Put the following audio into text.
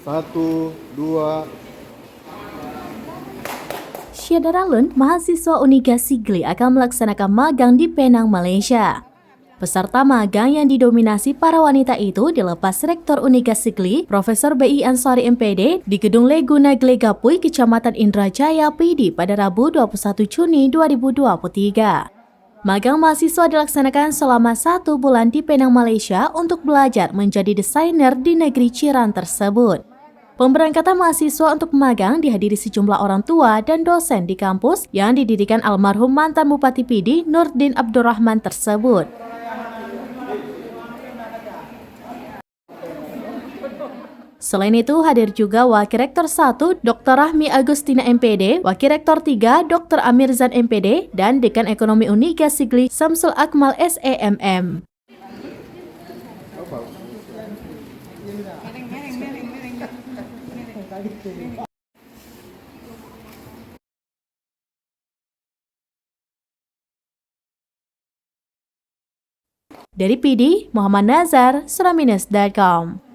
Satu, dua. Syederalun, mahasiswa Uniga Sigli akan melaksanakan magang di Penang, Malaysia. Peserta magang yang didominasi para wanita itu dilepas Rektor Uniga Sigli, Profesor B.I. Ansari MPD, di Gedung Leguna Glegapui, Kecamatan Indrajaya, PD pada Rabu 21 Juni 2023. Magang mahasiswa dilaksanakan selama 1 bulan di Penang, Malaysia untuk belajar menjadi desainer di negeri jiran tersebut. Pemberangkatan mahasiswa untuk magang dihadiri sejumlah orang tua dan dosen di kampus yang didirikan almarhum mantan Bupati PD Nurdin Abdurrahman tersebut. Selain itu, hadir juga Wakil Rektor 1 Dr. Rahmi Agustina MPD, Wakil Rektor 3 Dr. Amirzan MPD, dan Dekan Ekonomi Uniga Sigli Samsul Akmal SEMM. Dari PD, Muhammad Nazar, Suraminus.com.